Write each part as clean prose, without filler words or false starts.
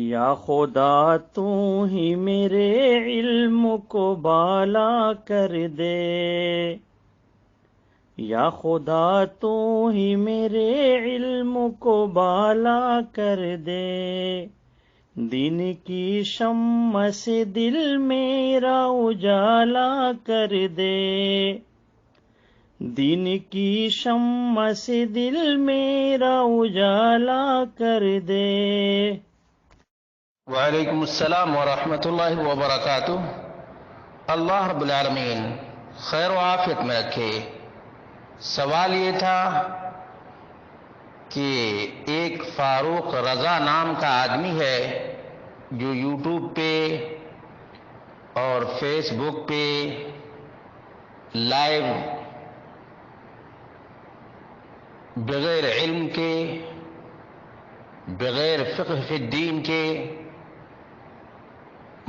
یا خدا تو ہی میرے علم کو بالا کر دے، یا خدا تو ہی میرے علم کو بالا کر دے، دین کی شمع سے دل میرا اجالا کر دے، دین کی شمع سے دل میرا اجالا کر دے۔ وعلیکم السلام ورحمۃ اللہ وبرکاتہ۔ اللہ رب العالمین خیر و عافیت میں رکھے۔ سوال یہ تھا کہ ایک فاروق رضا نام کا آدمی ہے جو یوٹیوب پہ اور فیس بک پہ لائیو بغیر علم کے، بغیر فقہ فی الدین کے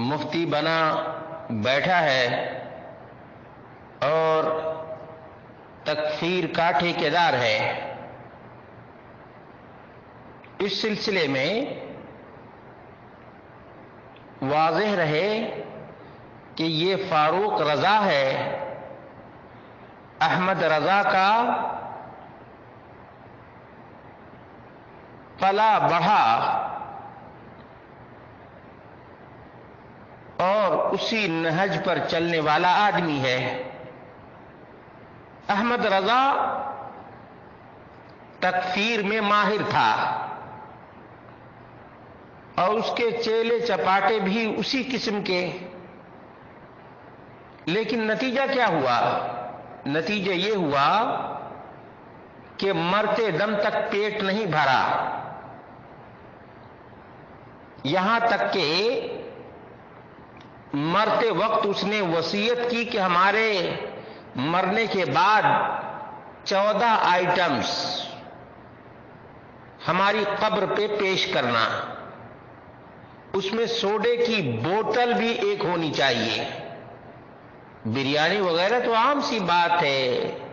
مفتی بنا بیٹھا ہے اور تکفیر کا ٹھیکیدار ہے۔ اس سلسلے میں واضح رہے کہ یہ فاروق رضا ہے، احمد رضا کا پلا بڑھا اور اسی نہج پر چلنے والا آدمی ہے۔ احمد رضا تکفیر میں ماہر تھا اور اس کے چیلے چپاٹے بھی اسی قسم کے، لیکن نتیجہ کیا ہوا؟ نتیجہ یہ ہوا کہ مرتے دم تک پیٹ نہیں بھرا، یہاں تک کہ مرتے وقت اس نے وصیت کی کہ ہمارے مرنے کے بعد 14 آئٹمز ہماری قبر پہ پیش کرنا، اس میں سوڈے کی بوتل بھی ایک ہونی چاہیے۔ بریانی وغیرہ تو عام سی بات ہے،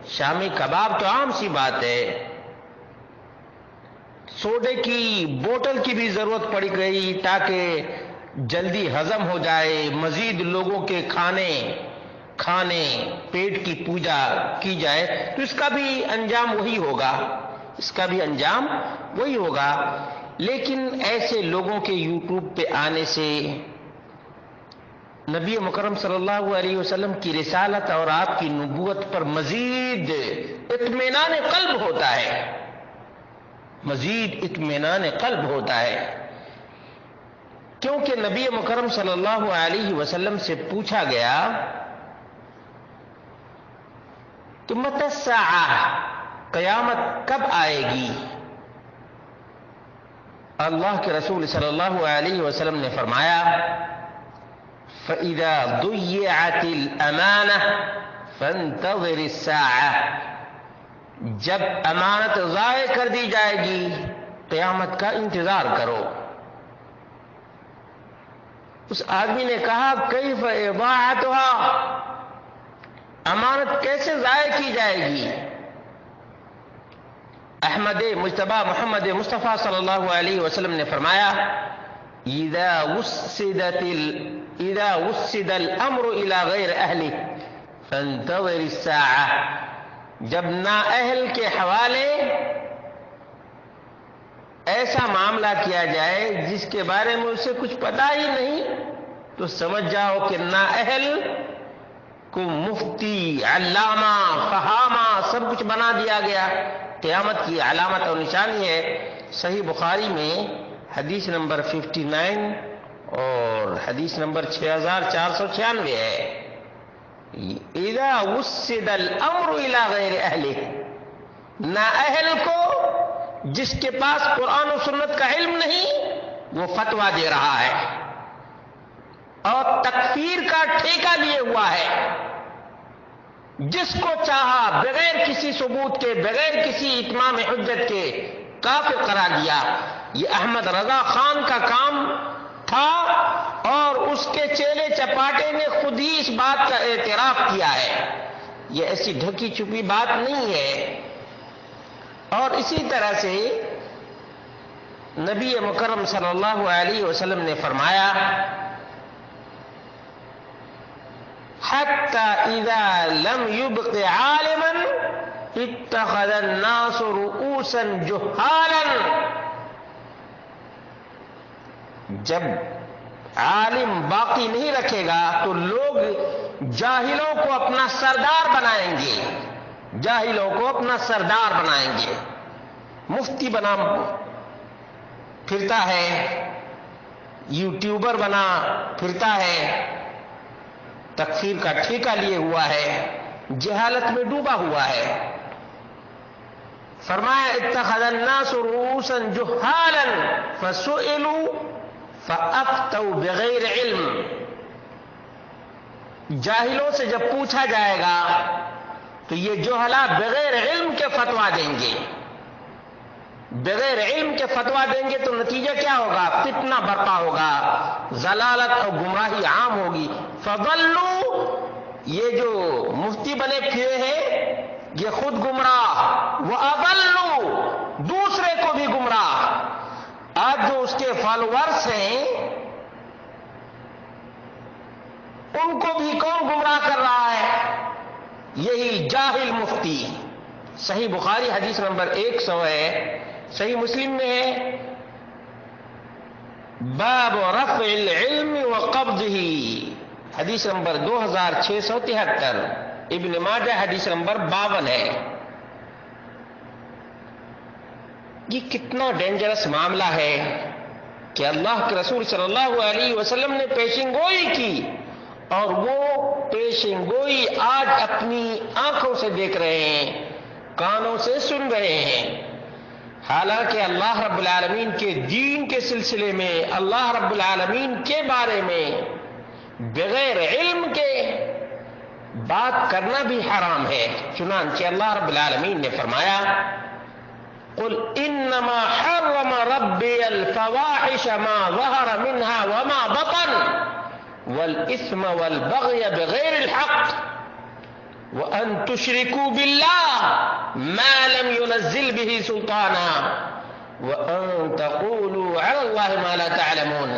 شامی کباب تو عام سی بات ہے، سوڈے کی بوتل کی بھی ضرورت پڑ گئی تاکہ جلدی ہضم ہو جائے، مزید لوگوں کے کھانے پیٹ کی پوجا کی جائے، تو اس کا بھی انجام وہی ہوگا، اس کا بھی انجام وہی ہوگا۔ لیکن ایسے لوگوں کے یوٹیوب پہ آنے سے نبی مکرم صلی اللہ علیہ وسلم کی رسالت اور آپ کی نبوت پر مزید اطمینان قلب ہوتا ہے، مزید اطمینان قلب ہوتا ہے، کیونکہ نبی مکرم صلی اللہ علیہ وسلم سے پوچھا گیا کہ متی الساعہ، قیامت کب آئے گی؟ اللہ کے رسول صلی اللہ علیہ وسلم نے فرمایا فَإِذَا ضُيِّعَتِ الْأَمَانَةُ فَانْتَظِرِ السَّاعَةَ، جب امانت ضائع کر دی جائے گی قیامت کا انتظار کرو۔ اس آدمی نے کہا کیف اضاعتها، امانت کیسے ضائع کی جائے گی؟ احمد مجتبی محمد مصطفیٰ صلی اللہ علیہ وسلم نے فرمایا اذا وسد الامر الى غیر اہلہ فانتظر الساعہ، جب نااہل کے حوالے ایسا معاملہ کیا جائے جس کے بارے میں اسے کچھ پتا ہی نہیں، تو سمجھ جاؤ کہ نااہل کو مفتی، علامہ، فہامہ سب کچھ بنا دیا گیا۔ قیامت کی علامت اور نشانی ہے۔ صحیح بخاری میں حدیث نمبر 59 اور حدیث نمبر 6496 ہے، اذا وسد الامر الى غیر اہلہ، نااہل کو جس کے پاس قرآن و سنت کا علم نہیں وہ فتویٰ دے رہا ہے اور تکفیر کا ٹھیکہ لیے ہوا ہے، جس کو چاہا بغیر کسی ثبوت کے، بغیر کسی اتمام حجت کے کافر قرار دیا۔ یہ احمد رضا خان کا کام تھا اور اس کے چیلے چپاٹے نے خود ہی اس بات کا اعتراف کیا ہے، یہ ایسی ڈھکی چھپی بات نہیں ہے۔ اور اسی طرح سے نبی مکرم صلی اللہ علیہ وسلم نے فرمایا حتی اذا لم يبق عالما اتخذ الناس رؤوسا جہالا، جب عالم باقی نہیں رکھے گا تو لوگ جاہلوں کو اپنا سردار بنائیں گے، جاہلوں کو اپنا سردار بنائیں گے۔ مفتی بنا پھرتا ہے، یوٹیوبر بنا پھرتا ہے، تکفیر کا ٹھیکہ لیے ہوا ہے، جہالت میں ڈوبا ہوا ہے۔ فرمایا اتخذ الناس رؤوسا جہالا فسئلوا فافتوا بغیر علم، جاہلوں سے جب پوچھا جائے گا تو یہ جہلا بغیر علم کے فتوا دیں گے، بغیر علم کے فتوا دیں گے تو نتیجہ کیا ہوگا؟ فتنہ برپا ہوگا، ضلالت اور گمراہی عام ہوگی۔ فضلوا، یہ جو مفتی بنے پھرے ہیں یہ خود گمراہ، وَأَضَلُّوا، دوسرے کو بھی گمراہ۔ آج جو اس کے فالوورز ہیں ان کو بھی کون گمراہ کر رہا ہے؟ یہی جاہل مفتی۔ صحیح بخاری حدیث نمبر 100 ہے، صحیح مسلم میں ہے، باب رفع العلم وقبضه، حدیث نمبر 2673، ابن ماجہ حدیث نمبر 52 ہے۔ یہ کتنا ڈینجرس معاملہ ہے کہ اللہ کے رسول صلی اللہ علیہ وسلم نے پیشن گوئی کی، اور وہ پیشن گوئی آج اپنی آنکھوں سے دیکھ رہے ہیں، کانوں سے سن رہے ہیں۔ حالانکہ اللہ رب العالمین کے دین کے سلسلے میں، اللہ رب العالمین کے بارے میں بغیر علم کے بات کرنا بھی حرام ہے۔ چنانچہ اللہ رب العالمین نے فرمایا قل انما حرم ربی الفواحش ما ظہر منها وما بطن والاثم والبغی بغیر الحق وان تشرکوا باللہ ما لم ينزل به سلطانا وان تقولوا علی اللہ ما لا تعلمون،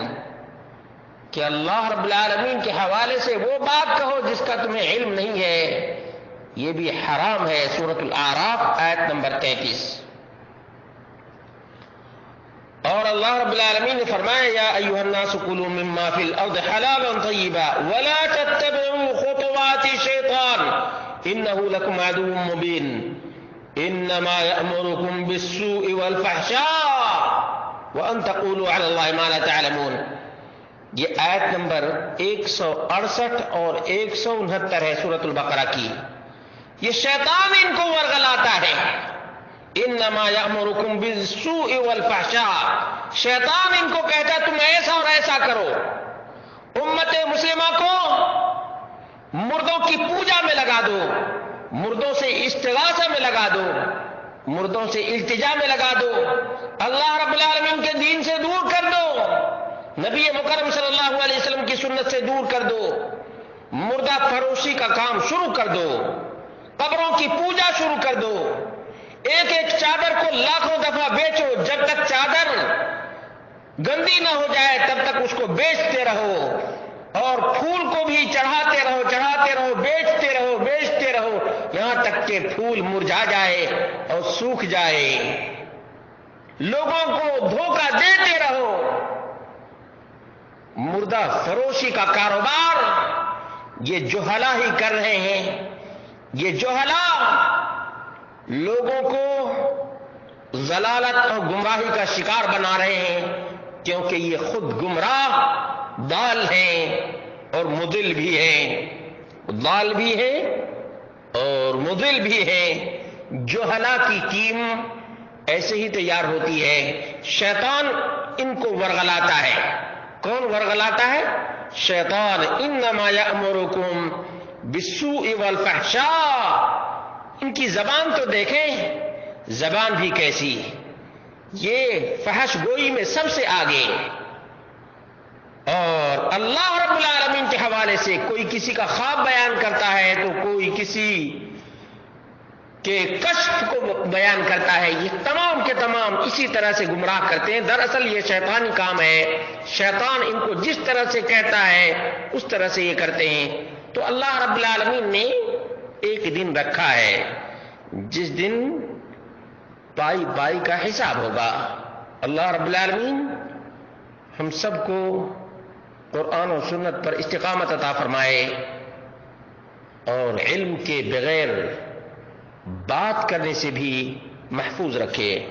کہ اللہ رب العالمین کے حوالے سے وہ بات کہو جس کا تمہیں علم نہیں ہے، یہ بھی حرام ہے۔ سورۃ الاعراف آیت نمبر 33۔ اور اللہ رب العالمین نے فرمایا یا ایھا الناس کلوا مما فی الارض حلالا طیبا ولا تتبعوا خطوات الشیطان انہ لکم عدو مبین انما یأمرکم بالسوء والفحشاء وان تقولوا علی اللہ ما لا تعلمون۔ یہ آیت نمبر 168 اور 169 ہے سورۃ البقرہ کی۔ یہ شیطان ان کو ورغلاتا ہے، انما یأمرکم بالسوء والفحشاء، شیطان ان کو کہتا ہے تم ایسا اور ایسا کرو۔ امت مسلمہ کو مردوں کی پوجا میں لگا دو، مردوں سے استغاثہ میں لگا دو، مردوں سے التجا میں لگا دو، اللہ رب العالمین کے دین سے دور کر دو، نبی مکرم صلی اللہ علیہ وسلم کی سنت سے دور کر دو، مردہ فروشی کا کام شروع کر دو، قبروں کی پوجا شروع کر دو، ایک ایک چادر کو لاکھوں دفعہ بیچو، جب تک چادر گندی نہ ہو جائے تب تک اس کو بیچتے رہو، اور پھول کو بھی چڑھاتے رہو، چڑھاتے رہو، بیچتے رہو، بیچتے رہو، یہاں تک کہ پھول مرجھا جائے اور سوکھ جائے، لوگوں کو دھوکہ دیتے رہو۔ مردہ فروشی کا کاروبار یہ جہلا ہی کر رہے ہیں، یہ جہلا لوگوں کو ضلالت اور گمراہی کا شکار بنا رہے ہیں، کیونکہ یہ خود گمراہ ضال ہیں اور مضل بھی ہیں، ضال بھی ہیں اور مضل بھی ہیں۔ جہلا کی ٹیم ایسے ہی تیار ہوتی ہے، شیطان ان کو ورغلاتا ہے۔ کون ورغلاتا ہے؟ شیطان۔ انما یأمرکم بالسوء والفحشاء، ان کی زبان تو دیکھیں، زبان بھی کیسی، یہ فحش گوئی میں سب سے آگے، اور اللہ رب العالمین کے حوالے سے کوئی کسی کا خواب بیان کرتا ہے تو کوئی کسی کہ کشف کو بیان کرتا ہے، یہ تمام کے تمام اسی طرح سے گمراہ کرتے ہیں۔ دراصل یہ شیطانی کام ہے، شیطان ان کو جس طرح سے کہتا ہے اس طرح سے یہ کرتے ہیں۔ تو اللہ رب العالمین نے ایک دن رکھا ہے جس دن پائی پائی کا حساب ہوگا۔ اللہ رب العالمین ہم سب کو قرآن و سنت پر استقامت عطا فرمائے اور علم کے بغیر بات کرنے سے بھی محفوظ رکھے۔